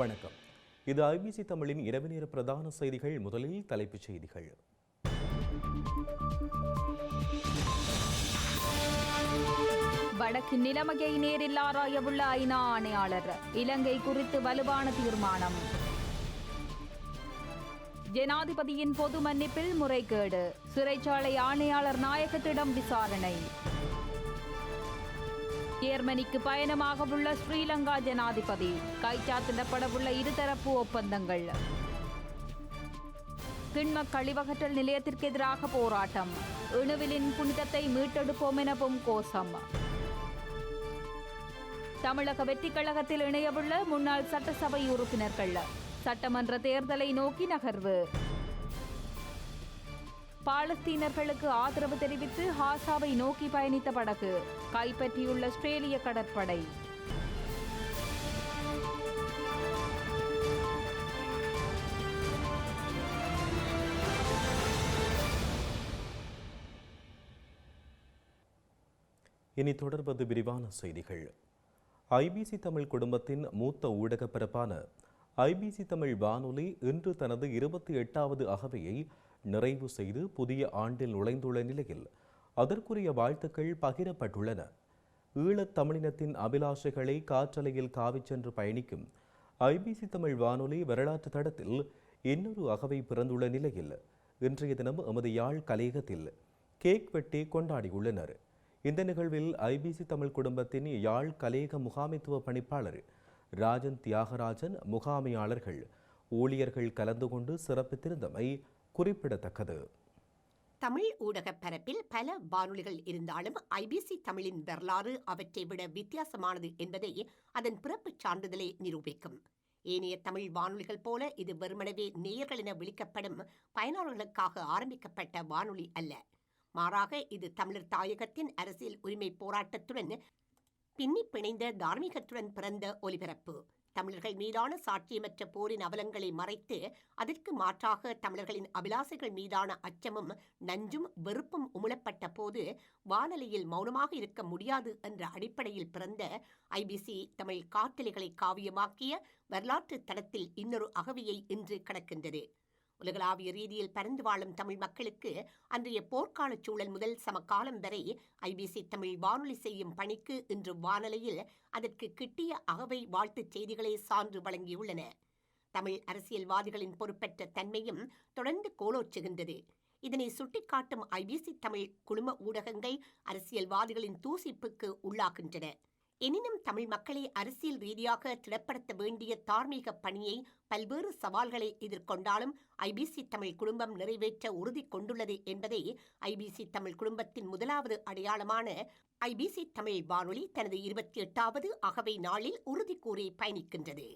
வணக்கம். இது ஐபிசி தமிழின் இரவு நேர பிரதான செய்திகள். முதலில் தலைப்புச் செய்திகள். வடக்கு நிலைமையை நேரில் ஆராயவுள்ள ஐநா ஆணையாளர். இலங்கை குறித்து வலுவான தீர்மானம். ஜனாதிபதியின் பொது மன்னிப்பில் முறைகேடு. சிறைச்சாலை ஆணையாளர் நாயகத்திடம் விசாரணை. ஜேர்மனிக்கு பயணமாக உள்ள ஸ்ரீலங்கா ஜனாதிபதி. கைச்சாத்திடப்படவுள்ள இருதரப்பு ஒப்பந்தங்கள். திண்ம கழிவகற்றல் நிலையத்திற்கு எதிராக போராட்டம். இணுவிலின் புனிதத்தை மீட்டெடுப்போம் எனவும் கோஷம். தமிழக வெற்றிக் கழகத்தில் இணையவுள்ள முன்னாள் சட்டசபை உறுப்பினர்கள். சட்டமன்ற தேர்தலை நோக்கி நகர்வு. பாலஸ்தீனர்களுக்கு ஆதரவு தெரிவித்து ஹாசாவை நோக்கி பயணித்த படகு கைப்பற்றியுள்ள ஆஸ்திரேலிய கடற்படை. இனி தொடர்வது விரிவான செய்திகள். ஐபிசி தமிழ் குடும்பத்தின் மூத்த ஊடக பரப்பான ஐபிசி தமிழ் வானொலி இன்று தனது 28வது அகவையை நிறைவு செய்து புதிய ஆண்டில் நுழைந்துள்ள நிலையில் அதற்குரிய வாழ்த்துக்கள் பகிரப்பட்டுள்ளன. ஈழத் தமிழினத்தின் அபிலாஷைகளை காற்றலையில் காவிச் சென்று பயணிக்கும் ஐபிசி தமிழ் வானொலி வரலாற்று தடத்தில் இன்னொரு அகவை பிறந்துள்ள நிலையில் இன்றைய தினம் எமது யாழ் கலையகத்தில் கேக் வெட்டி கொண்டாடியுள்ளனர். இந்த நிகழ்வில் ஐபிசி தமிழ் குடும்பத்தின் யாழ் கலையக முகாமைத்துவ பணிப்பாளர் ராஜன் தியாகராஜன், முகாமையாளர்கள், ஊழியர்கள் கலந்து கொண்டு சிறப்பித்திருந்தமை குறிப்பிடத்தக்கது. தமிழ் ஊடக பரப்பில் பல வானொலிகள் இருந்தாலும் ஐபிசி தமிழின் வரலாறு அவற்றை விட வித்தியாசமானது என்பதை அதன் பிறப்புச் சான்றிதழே நிரூபிக்கும். ஏனைய தமிழ் வானொலிகள் போல இது வெறுமனவே நேயர்கள் என விളിக்கப்படும் பயனாளர்களுக்காக ஆரம்பிக்கப்பட்ட வானொலி அல்ல. மாறாக இது தமிழர் தாயகத்தின் அரசியல் உரிமை போராட்டத்துடன் பின்னி பிணைந்த தார்மீகத்துடன் பிறந்த ஒலிபரப்பு. தமிழர்கள் மீதான சாட்சியமற்ற போரின் அவலங்களை மறைத்து அதற்கு மாற்றாக தமிழர்களின் அபிலாசைகள் மீதான அச்சமும் நஞ்சும் வெறுப்பும் உமிழப்பட்ட போது வானொலியில் மௌனமாக இருக்க முடியாது என்ற அடிப்படையில் பிறந்த ஐபிசி தமிழ் காற்றலைகளை காவியமாக்கிய வரலாற்று தளத்தில் இன்னொரு அகவியை இன்று கடக்கின்றது. உலகளாவிய ரீதியில் பறந்து வாழும் தமிழ் மக்களுக்கு அன்றைய போர்க்கால சூழல் முதல் சமகாலம் வரை ஐபிசி தமிழ் வானொலி செய்யும் பணிக்கு இன்று வானொலியில் அதற்கு கிட்டிய அகவை வாழ்த்துச் செய்திகளை சான்று வழங்கியுள்ளன. தமிழ் அரசியல்வாதிகளின் பொறுப்பற்ற தன்மையும் தொடர்ந்து கோலோச்சுகின்றது. இதனை சுட்டிக்காட்டும் ஐபிசி தமிழ் குழும ஊடகங்கள் அரசியல்வாதிகளின் தூசிப்புக்கு உள்ளாகின்றன. எனினும் தமிழ் மக்களை அரசியல் ரீதியாக திடப்படுத்த வேண்டிய தார்மீக பணியை பல்வேறு சவால்களை எதிர்கொண்டாலும் ஐபிசி தமிழ் குடும்பம் நிறைவேற்ற உறுதி கொண்டுள்ளது என்பதை ஐபிசி தமிழ் குடும்பத்தின் முதலாவது அடையாளமான ஐபிசி தமிழ் வானொலி தனது 28வது அகவை நாளில் உறுதி கூறி பயணிக்கின்றது.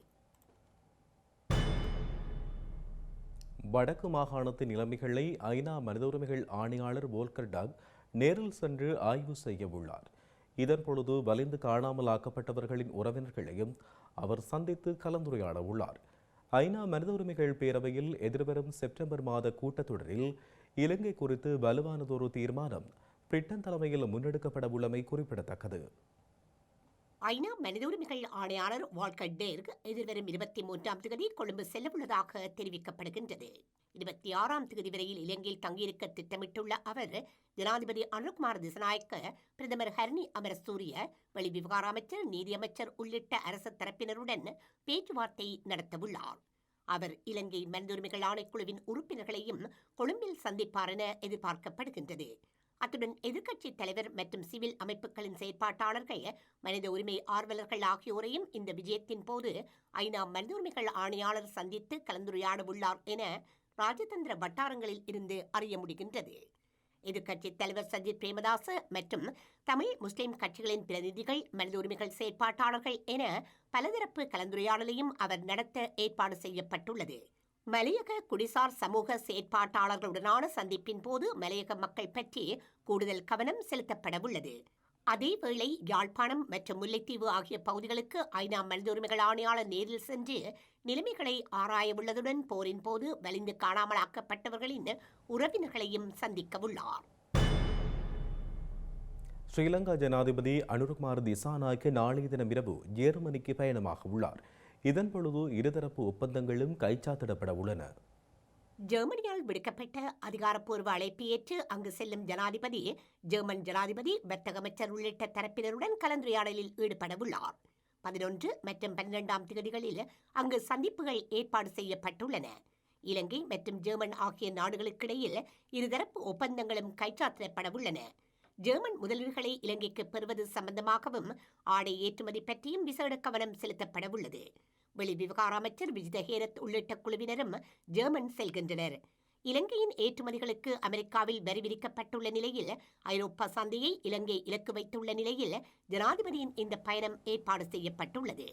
வடக்கு மாகாணத்தின் நிலைமைகளை ஐநா மனித உரிமைகள் ஆணையாளர் வோல்கர் டர்க் நேரில் சென்று ஆய்வு செய்ய உள்ளார். இதன்பொழுது வலிந்து காணாமல் ஆக்கப்பட்டவர்களின் உறவினர்களையும் அவர் சந்தித்து கலந்துரையாட உள்ளார். ஐநா மனித உரிமைகள் பேரவையில் எதிர்வரும் செப்டம்பர் மாத கூட்டத்தொடரில் இலங்கை குறித்து வலுவானதொரு தீர்மானம் பிரிட்டன் தலைமையில் முன்னெடுக்கப்பட உள்ளமை குறிப்பிடத்தக்கது. ஐநா மனித உரிமைகள் ஆணையாளர் வோல்கர் டர்க் எதிர்வரும் 23ஆம் தேதி கொழும்பு செல்லவுள்ளதாக தெரிவிக்கப்படுகின்றது. 26ஆம் தேதி வரையில் இலங்கையில் தங்கியிருக்க திட்டமிட்டுள்ள அவர் ஜனாதிபதி அனுர்குமார் திசாநாயக்க, பிரதமர் ஹரணி அமரசூரிய, வெளிவிவகார அமைச்சர், நீதியமைச்சர் உள்ளிட்ட அரசு தரப்பினருடன் பேச்சுவார்த்தை நடத்தவுள்ளார். அவர் இலங்கை மனித உரிமைகள் ஆணைக்குழுவின் உறுப்பினர்களையும் கொழும்பில் சந்திப்பார் என எதிர்பார்க்கப்படுகின்றது. அத்துடன் எதிர்க்கட்சித் தலைவர் மற்றும் சிவில் அமைப்புகளின் செயற்பாட்டாளர்கள், மனித உரிமை ஆர்வலர்கள் ஆகியோரையும் இந்த விஜயத்தின் போது ஐநா மனித உரிமைகள் ஆணையாளர் சந்தித்து கலந்துரையாட உள்ளார் என ராஜதந்திர வட்டாரங்களில் இருந்து அறிய முடிகின்றது. எதிர்க்கட்சித் தலைவர் சஜித் பிரேமதாச மற்றும் தமிழ் முஸ்லிம் கட்சிகளின் பிரதிநிதிகள், மனித உரிமைகள் செயற்பாட்டாளர்கள் என பலதரப்பு கலந்துரையாடலையும் அவர் நடத்த ஏற்பாடு செய்யப்பட்டுள்ளது. மலையக குடிசார் சமூக செயற்பாட்டாளர்களுடனான சந்திப்பின் போது மலையக மக்கள் பற்றி கூடுதல் கவனம் செலுத்தப்படவுள்ளது. அதேவேளை யாழ்ப்பாணம் மற்றும் முல்லைத்தீவு ஆகிய பகுதிகளுக்கு ஐநா மனித உரிமைகள் ஆணையாளர் நேரில் சென்று நிலைமைகளை ஆராயவுள்ளதுடன் போரின் போது வலிந்து காணாமலாக்கப்பட்டவர்களின் உறவினர்களையும் சந்திக்கவுள்ளார். ஸ்ரீலங்கா ஜனாதிபதி அனுர்குமார் திசாநாயக்க நாளைய தினம் இரவு ஜேர்மனிக்கு பயணமாக உள்ளார். இதன் பொழுது இருதரப்பு ஒப்பந்தங்களும் கைச்சாத்திடப்பட உள்ளன. ஜெர்மனியால் விடுக்கப்பட்ட அதிகாரப்பூர்வ அழைப்பு ஏற்று அங்கு செல்லும் ஜனாதிபதி ஜெர்மன் ஜனாதிபதி வர்த்தக அமைச்சர் உள்ளிட்ட தரப்பினருடன் கலந்துரையாடலில் ஈடுபடவுள்ளார். 11 மற்றும் 12ஆம் தேதிகளில் அங்கு சந்திப்புகள் ஏற்பாடு செய்யப்பட்டுள்ளன. இலங்கை மற்றும் ஜெர்மன் ஆகிய நாடுகளுக்கிடையில் இருதரப்பு ஒப்பந்தங்களும் கைச்சாத்திடப்படவுள்ளன. ஜெர்மன் முதலீடுகளை இலங்கைக்கு பெறுவது சம்பந்தமாகவும் ஆடை ஏற்றுமதி பற்றியும் விசேட கவனம் செலுத்தப்படவுள்ளது. வெளிவிவகார அமைச்சர் விஜித ஹேரத் உள்ளிட்ட குழுவினரும் ஜெர்மன் செல்கின்றனர். இலங்கையின் ஏற்றுமதிகளுக்கு அமெரிக்காவில் வரி விதிக்கப்பட்டுள்ள நிலையில் ஐரோப்பா சந்தையை இலங்கை இலக்கு வைத்துள்ள நிலையில் ஜனாதிபதியின் இந்த பயணம் ஏற்பாடு செய்யப்பட்டுள்ளது.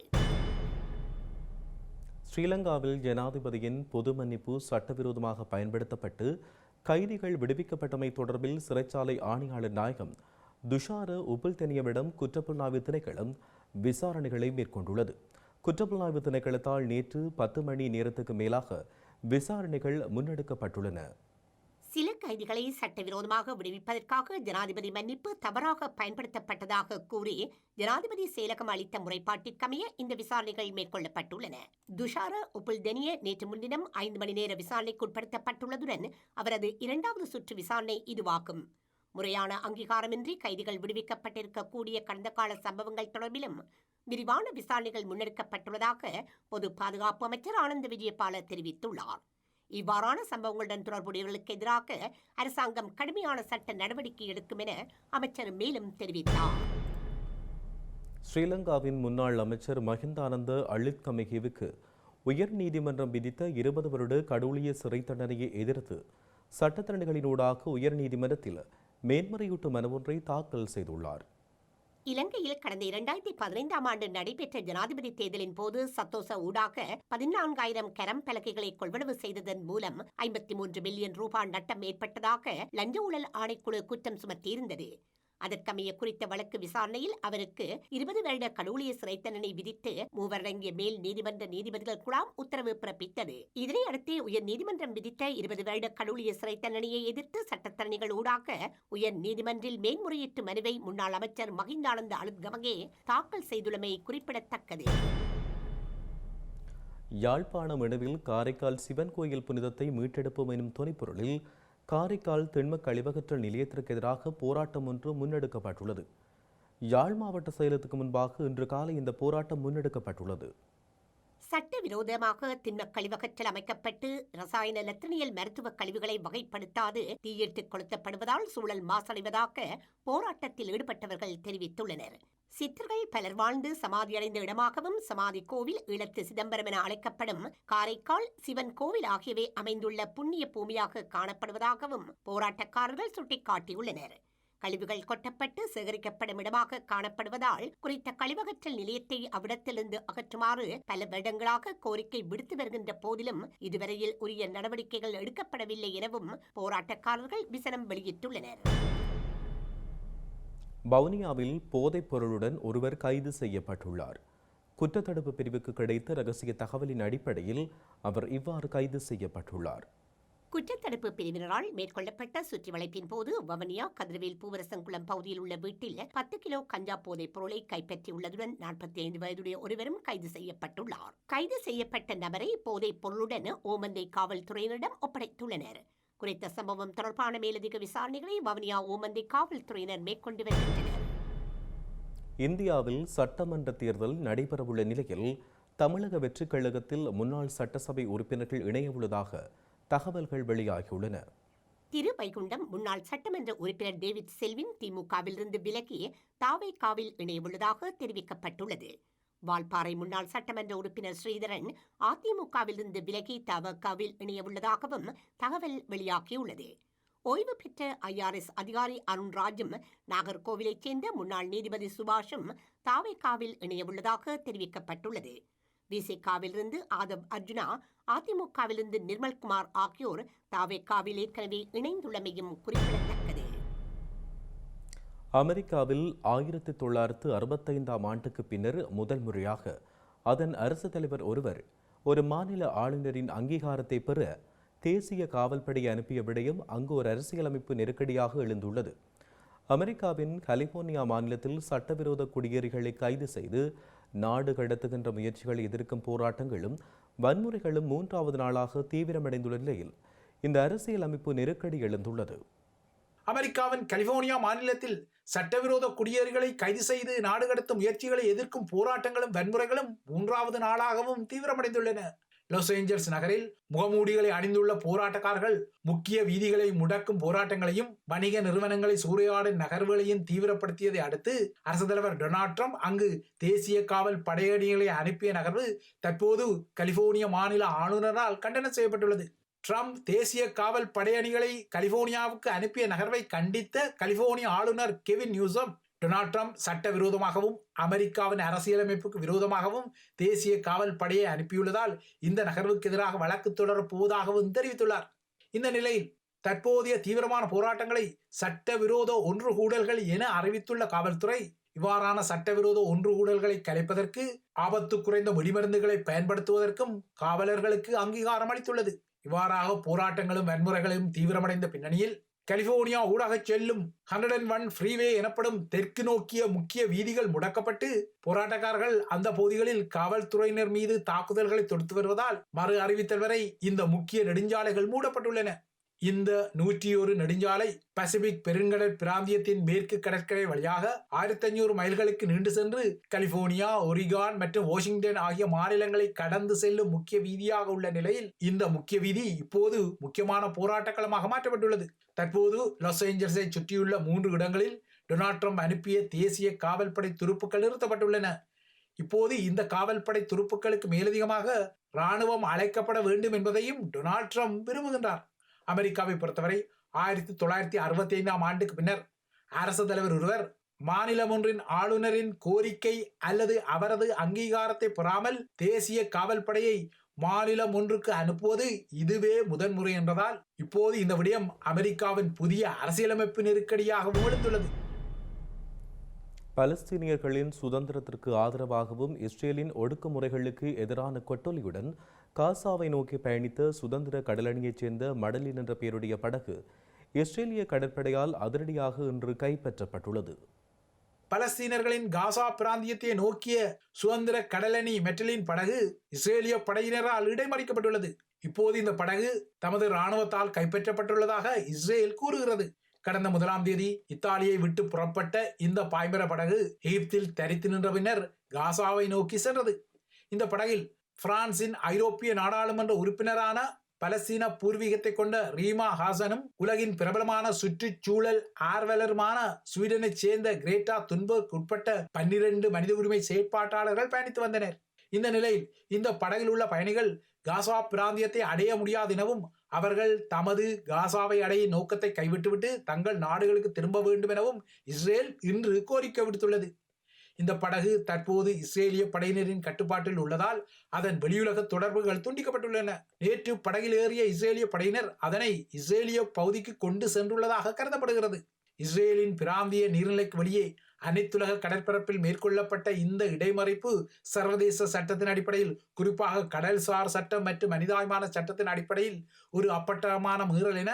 ஸ்ரீலங்காவில் ஜனாதிபதியின் பொது மன்னிப்பு சட்டவிரோதமாக பயன்படுத்தப்பட்டு கைதிகள் விடுவிக்கப்பட்டமை தொடர்பில் சிறைச்சாலை ஆணையாளர் நாயகம் துஷார உபுல்தெனியவிடம் குற்றப்புலனாய்வு திணைக்களம் விசாரணைகளை மேற்கொண்டுள்ளது. குற்றப்புலனாய்வு திணைக்களத்தால் நேற்று 10 மணி நேரத்துக்கு மேலாக விசாரணைகள் முன்னெடுக்கப்பட்டுள்ளன. சில கைதிகளை சட்டவிரோதமாக விடுவிப்பதற்காக ஜனாதிபதி மன்னிப்பு தவறாக பயன்படுத்தப்பட்டதாக கூறி ஜனாதிபதி செயலகம் அளித்த முறைப்பாட்டிற்கமைய இந்த விசாரணைகள் மேற்கொள்ளப்பட்டுள்ளன. துஷார உபுல்தெனிய நேற்று முன்தினம் 5 மணி நேர விசாரணைக்கு உட்படுத்தப்பட்டுள்ளதுடன் அவரது 2வது சுற்று விசாரணை இதுவாகும். முறையான அங்கீகாரமின்றி கைதிகள் விடுவிக்கப்பட்டிருக்கக்கூடிய கடந்த கால சம்பவங்கள் தொடர்பிலும் விரிவான விசாரணைகள் முன்னெடுக்கப்பட்டுள்ளதாக பொது பாதுகாப்பு அமைச்சர் ஆனந்த விஜயபால தெரிவித்துள்ளார். இவ்வாறான சம்பவங்களுடன் தொடர்புடையவர்களுக்கு எதிராக அரசாங்கம் கடுமையான சட்ட நடவடிக்கை எடுக்கும் என அமைச்சர் மேலும் தெரிவித்தார். ஸ்ரீலங்காவின் முன்னாள் அமைச்சர் மஹிந்தானந்த அழுத்கமகேவுக்கு உயர் நீதிமன்றம் விதித்த 20 வருட கடூழிய சிறை தண்டனையை எதிர்த்து சட்டத்தரணிகளினூடாக உயர் நீதிமன்றத்தில் மேன்முறையீட்டு மனு ஒன்றை தாக்கல் செய்துள்ளார். இலங்கையில் கடந்த 2015ஆம் ஆண்டு நடைபெற்ற ஜனாதிபதி தேர்தலின் போது சத்தோச ஊடாக 14,000 கரம் பலகைகளை கொள்வனவு செய்ததன் மூலம் 53 பில்லியன் ரூபாய் நட்டம் ஏற்பட்டதாக லஞ்ச ஊழல் ஆணைக்குழு குற்றம் சுமத்தியிருந்தது. அதற்கமைய குறித்த வழக்கு விசாரணையில் அவருக்கு 20 வருட கடூழிய சிறை தண்டனை விதித்து 3 அடங்கிய மேல் நீதிமன்ற நீதிபதிகள் குழாம் உத்தரவு பிறப்பித்தது. இதனையடுத்து உயர் நீதிமன்றம் விதித்த 20 வருட கடூழிய சிறை தண்டனையை எதிர்த்து சட்டத்தரணிகள் ஊடாக உயர் நீதிமன்றில் மேன்முறையீட்டு மனுவை முன்னாள் அமைச்சர் மஹிந்தானந்த அழுத்கமகே தாக்கல் செய்துள்ளமை குறிப்பிடத்தக்கது. யாழ்ப்பாணம் இணுவில் காரைக்கால் சிவன் கோயில் புனிதத்தை மீட்டெடுப்போம் எனும் துணைப்பொருளில் காரைக்கால் திண்ம கழிவகற்றல் நிலையத்திற்கு எதிராக போராட்டம் ஒன்று முன்னெடுக்கப்பட்டுள்ளது. யாழ் மாவட்ட செயலகத்துக்கு முன்பாக இன்று காலை இந்த போராட்டம் முன்னெடுக்கப்பட்டுள்ளது. சட்டவிரோதமாக திண்ம கழிவகற்றல் அமைக்கப்பட்டு ரசாயன லத்தினியல் மருத்துவ கழிவுகளை வகைப்படுத்தாது தீயிட்டு கொளுத்தப்படுவதால் சூழல் மாசடைவதாக போராட்டத்தில் ஈடுபட்டவர்கள் தெரிவித்துள்ளனர். சித்தர்கள் பலர் வாழ்ந்து சமாதியடைந்த இடமாகவும் சமாதி கோவில், ஈழத்து சிதம்பரம் என அழைக்கப்படும் காரைக்கால் சிவன் கோவில் ஆகியவை அமைந்துள்ள புண்ணிய பூமியாக காணப்படுவதாகவும் போராட்டக்காரர்கள் சுட்டிக்காட்டியுள்ளனர். கழிவுகள் கொட்டப்பட்டு சேகரிக்கப்படும் இடமாக காணப்படுவதால் குறித்த கழிவகற்றல் நிலையத்தை அவ்விடத்திலிருந்து அகற்றுமாறு பல வருடங்களாக கோரிக்கை விடுத்து வருகின்ற போதிலும் இதுவரையில் உரிய நடவடிக்கைகள் எடுக்கப்படவில்லை எனவும் போராட்டக்காரர்கள் விசனம் வெளியிட்டுள்ளனர். வவுனியாவில் போதைப் பொருளுடன் ஒருவர் கைது செய்யப்பட்டுள்ளார். குற்றத்தடுப்பு பிரிவுக்கு கிடைத்த ரகசிய தகவலின் அடிப்படையில் அவர் இவ்வாறு கைது செய்யப்பட்டுள்ளார். குற்றத்தடுப்பு பிரிவினரால் மேற்கொள்ளப்பட்ட சுற்றி வளைப்பின் போது வவுனியா கதிரவேல் பூவரசங்குளம் பகுதியில் உள்ள வீட்டில் 10 கிலோ கஞ்சா போதைப் பொருளை கைப்பற்றியுள்ளதுடன் 45 வயதுடைய ஒருவரும் கைது செய்யப்பட்டுள்ளார். கைது செய்யப்பட்ட நபரை போதைப் பொருளுடன் ஓமந்தை காவல்துறையினரிடம் ஒப்படைத்துள்ளனர். குறித்த சம்பவம் தொடர்பான மேலதிக விசாரணைகளை வவுனியா ஓமந்தை காவல்துறையினர் மேற்கொண்டு வருகின்றனர். இந்தியாவில் சட்டமன்ற தேர்தல் நடைபெறவுள்ள நிலையில் தமிழக வெற்றிக் கழகத்தில் முன்னாள் சட்டசபை உறுப்பினர்கள் இணையவுள்ளதாக தகவல்கள் வெளியாகியுள்ளன. திருவைகுண்டம் முன்னாள் சட்டமன்ற உறுப்பினர் டேவிட் செல்வின் திமுகவிலிருந்து விலகி தாவேகாவில் இணையவுள்ளதாக தெரிவிக்கப்பட்டுள்ளது. வால்பாறை முன்னாள் சட்டமன்ற உறுப்பினர் ஸ்ரீதரன் அதிமுகவிலிருந்து விலகி தவகவில் இணையவுள்ளதாகவும் தகவல் வெளியாகியுள்ளது. ஓய்வு பெற்ற IRS அதிகாரி அருண்ராஜும் நாகர்கோவிலைச் சேர்ந்த முன்னாள் நீதிபதி சுபாஷும் தாவேகாவில் இணையவுள்ளதாக தெரிவிக்கப்பட்டுள்ளது. விசிகாவிலிருந்து ஆதவ் அர்ஜுனா, அதிமுகவிலிருந்து நிர்மல்குமார் ஆகியோர் தாவேகாவில் ஏற்கனவே இணைந்துள்ளமையும் குறிப்பிடத்தக்கது. அமெரிக்காவில் 1965ஆம் ஆண்டுக்கு பின்னர் முதல் முறையாக அதன் அரசு தலைவர் ஒருவர் ஒரு மாநில ஆளுநரின் அங்கீகாரத்தை பெற தேசிய காவல்படையை அனுப்பிய விடயம் அங்கு ஒரு அரசியலமைப்பு நெருக்கடியாக எழுந்துள்ளது. அமெரிக்காவின் கலிபோர்னியா மாநிலத்தில் சட்டவிரோத குடியேறிகளை கைது செய்து நாடு கடத்துகின்ற முயற்சிகளை எதிர்க்கும் போராட்டங்களும் வன்முறைகளும் 3வது நாளாக தீவிரமடைந்துள்ள நிலையில் இந்த அரசியல் அமைப்பு நெருக்கடி எழுந்துள்ளது. அமெரிக்காவின் கலிபோர்னியா மாநிலத்தில் சட்டவிரோத குடியேறிகளை கைது செய்து நாடு கடத்தும் முயற்சிகளை எதிர்க்கும் போராட்டங்களும் வன்முறைகளும் 3வது நாளாகவும் தீவிரமடைந்துள்ளன. லாஸ் ஏஞ்சல்ஸ் நகரில் முகமூடிகளை அணிந்துள்ள போராட்டக்காரர்கள் முக்கிய வீதிகளை முடக்கும் போராட்டங்களையும் வணிக நிறுவனங்களை சூறையாடும் நகர்வுகளையும் தீவிரப்படுத்தியதை அடுத்து அரசு தலைவர் டொனால்ட் ட்ரம்ப் அங்கு தேசிய காவல் படையணிகளை அனுப்பிய நகர்வு தற்போது கலிபோர்னியா மாநில ஆளுநரால் கண்டனம் செய்யப்பட்டுள்ளது. ட்ரம்ப் தேசிய காவல் படையணிகளை கலிபோர்னியாவுக்கு அனுப்பிய நகர்வை கண்டித்த கலிபோர்னியா ஆளுநர் கெவின் நியூசம் டொனால்ட் ட்ரம்ப் சட்டவிரோதமாகவும் அமெரிக்காவின் அரசியலமைப்புக்கு விரோதமாகவும் தேசிய காவல் படையை அனுப்பியுள்ளதால் இந்த நகர்வுக்கு எதிராக வழக்கு தொடரப் போவதாகவும் தெரிவித்துள்ளார். இந்த நிலையில் தற்போதைய தீவிரமான போராட்டங்களை சட்டவிரோத ஒன்றுகூடல்கள் என அறிவித்துள்ள காவல்துறை இவ்வாறான சட்டவிரோத ஒன்றுகூடல்களை கலைப்பதற்கு ஆபத்து குறைந்த வெடிமருந்துகளை பயன்படுத்துவதற்கும் காவலர்களுக்கு அங்கீகாரம் அளித்துள்ளது. இவ்வாறாக போராட்டங்களும் வன்முறைகளும் தீவிரமடைந்த பின்னணியில் கலிபோர்னியா ஊடாக செல்லும் 101 ஃப்ரீவே எனப்படும் தெற்கு நோக்கிய முக்கிய வீதிகள் முடக்கப்பட்டு போராட்டக்காரர்கள் அந்த பகுதிகளில் காவல்துறையினர் மீது தாக்குதல்களை தொடுத்து வருவதால் மறு அறிவித்தல் வரை இந்த முக்கிய நெடுஞ்சாலைகள் மூடப்பட்டுள்ளன. இந்த 101 நெடுஞ்சாலை பசிபிக் பெருங்கடல் பிராந்தியத்தின் மேற்கு கடற்கரை வழியாக 1500 மைல்களுக்கு நீண்டு சென்று கலிபோர்னியா, ஒரிகான் மற்றும் வாஷிங்டன் ஆகிய மாநிலங்களை கடந்து செல்லும் முக்கிய வீதியாக உள்ள நிலையில் இந்த முக்கிய வீதி இப்போது முக்கியமான போராட்ட களமாக மாற்றப்பட்டுள்ளது. தற்போது லாஸ் ஏஞ்சல்ஸை சுற்றியுள்ள 3 இடங்களில் டொனால்ட் ட்ரம்ப் அனுப்பிய தேசிய காவல்படை துருப்புக்கள் நிறுத்தப்பட்டுள்ளன. இப்போது இந்த காவல்படை துருப்புக்களுக்கு மேலதிகமாக இராணுவம் அழைக்கப்பட வேண்டும் என்பதையும் டொனால்ட் ட்ரம்ப் விரும்புகின்றார். அமெரிக்காவை பொறுத்தவரை 1965ஆம் ஆண்டுக்கு பின்னர் அரசு தலைவர் ஒருவர் மாநிலம் ஒன்றின் ஆளுநரின் கோரிக்கை அல்லது அவரது அங்கீகாரத்தை பெறாமல் தேசிய காவல் படையை மாநிலம் ஒன்றுக்கு அனுப்புவது இதுவே முதன்முறை என்றதால் இப்போது இந்த விடயம் அமெரிக்காவின் புதிய அரசியலமைப்பு நெருக்கடியாகவும் எழுந்துள்ளது. பலஸ்தீனியர்களின் சுதந்திரத்திற்கு ஆதரவாகவும் இஸ்ரேலின் ஒடுக்குமுறைகளுக்கு எதிரான கொட்டொலியுடன் காசாவை நோக்கி பயணித்த சுதந்திர கடலணியைச் சேர்ந்த மடலின் என்ற பெயருடைய படகு இஸ்ரேலிய கடற்படையால் அதிரடியாக இன்று கைப்பற்றப்பட்டுள்ளது. பலஸ்தீனர்களின் காசா பிராந்தியத்தை நோக்கிய சுதந்திர கடலணி மெட்டலின் படகு இஸ்ரேலிய படையினரால் இடைமறிக்கப்பட்டுள்ளது. இப்போது இந்த படகு தமது இராணுவத்தால் கைப்பற்றப்பட்டுள்ளதாக இஸ்ரேல் கூறுகிறது. கடந்த 1ஆம் தேதி இத்தாலியை விட்டு புறப்பட்ட இந்த பாய்மர படகு எகிப்தில் தரித்து நின்ற பின்னர் காசாவை நோக்கி சென்றது. இந்த படகில் பிரான்சின் ஐரோப்பிய நாடாளுமன்ற உறுப்பினரான பலஸ்தீன பூர்வீகத்தை கொண்ட ரீமா ஹாசனும் உலகின் பிரபலமான சுற்றுச்சூழல் ஆர்வலருமான ஸ்வீடனைச் சேர்ந்த கிரேட்டா துன்பர்க் உட்பட்ட 12 மனித உரிமை செயற்பாட்டாளர்கள் பயணித்து வந்தனர். இந்த நிலையில் இந்த படகில் உள்ள பயணிகள் காசா பிராந்தியத்தை அடைய முடியாது எனவும் அவர்கள் தமது காசாவை அடையும் நோக்கத்தை கைவிட்டுவிட்டு தங்கள் நாடுகளுக்கு திரும்ப வேண்டும் எனவும் இஸ்ரேல் இன்று கோரிக்கை விடுத்துள்ளது. இந்த படகு தற்போது இஸ்ரேலிய படையினரின் கட்டுப்பாட்டில் உள்ளதால் அதன் வெளியுலக தொடர்புகள் துண்டிக்கப்பட்டுள்ளன. நேற்று படகில் ஏறிய இஸ்ரேலிய படையினர் அதனை இஸ்ரேலிய பகுதிக்கு கொண்டு சென்றுள்ளதாக கருதப்படுகிறது. இஸ்ரேலின் பிராந்திய நீர்நிலைக்கு வெளியே அனைத்துலக கடற்பரப்பில் மேற்கொள்ளப்பட்ட இந்த இடைமறிப்பு சர்வதேச சட்டத்தின் அடிப்படையில், குறிப்பாக கடல்சார் சட்டம் மற்றும் மனிதாபிமான சட்டத்தின் அடிப்படையில் ஒரு அப்பட்டமான மீறல் என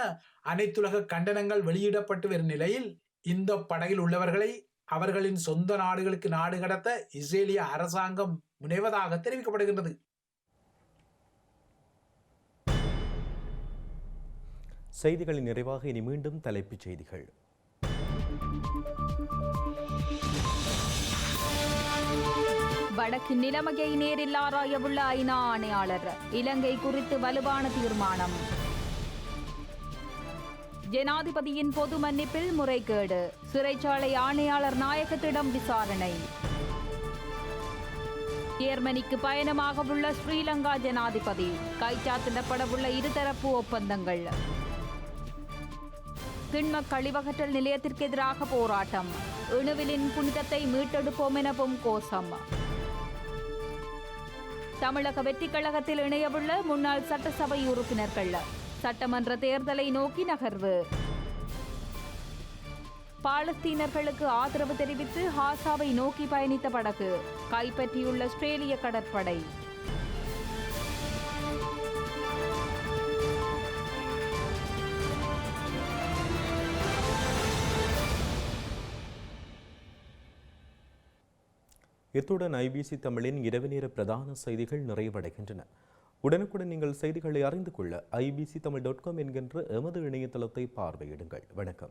அனைத்துலக கண்டனங்கள் வெளியிடப்பட்டு வரும் நிலையில் இந்த படகில் உள்ளவர்களை அவர்களின் சொந்த நாடுகளுக்கு நாடு கடத்த இஸ்ரேலிய அரசாங்கம் முனைவதாக தெரிவிக்கப்படுகின்றது. செய்திகளின் நிறைவாக இனி மீண்டும் தலைப்புச் செய்திகள். வடக்கு நிலைமையை நேரில் ஆராயவுள்ள ஐநா ஆணையாளர், இலங்கை குறித்து வலுவான தீர்மானம். ஜனாதிபதியின் பொது மன்னிப்பில் முறைகேடு, சிறைச்சாலை ஆணையாளர் நாயகத்திடம் விசாரணை. ஜெர்மனிக்கு பயணமாக உள்ள ஸ்ரீலங்கா ஜனாதிபதி, கைச்சாத்திடப்படவுள்ள இருதரப்பு ஒப்பந்தங்கள். திண்ம கழிவகற்றல் நிலையத்திற்கு எதிராக போராட்டம், இணுவிலின் புனிதத்தை மீட்டெடுப்போம் எனவும் கோஷம். தமிழக வெற்றி கழகத்தில் இணையவுள்ள முன்னாள் சட்டசபை உறுப்பினர்கள், சட்டமன்ற தேர்தலை நோக்கி நகர்வு. பாலஸ்தீனர்களுக்கு ஆதரவு தெரிவித்து ஹாசாவை நோக்கி பயணித்த படகு கைப்பற்றியுள்ள ஆஸ்திரேலிய கடற்படை. இத்துடன் ஐபிசி தமிழின் இரவு நேர பிரதான செய்திகள் நிறைவடைகின்றன. உடனுக்குடன் நீங்கள் செய்திகளை அறிந்து கொள்ள ibctamil.com என்கின்ற எமது இணையதளத்தை பார்வையிடுங்கள். வணக்கம்.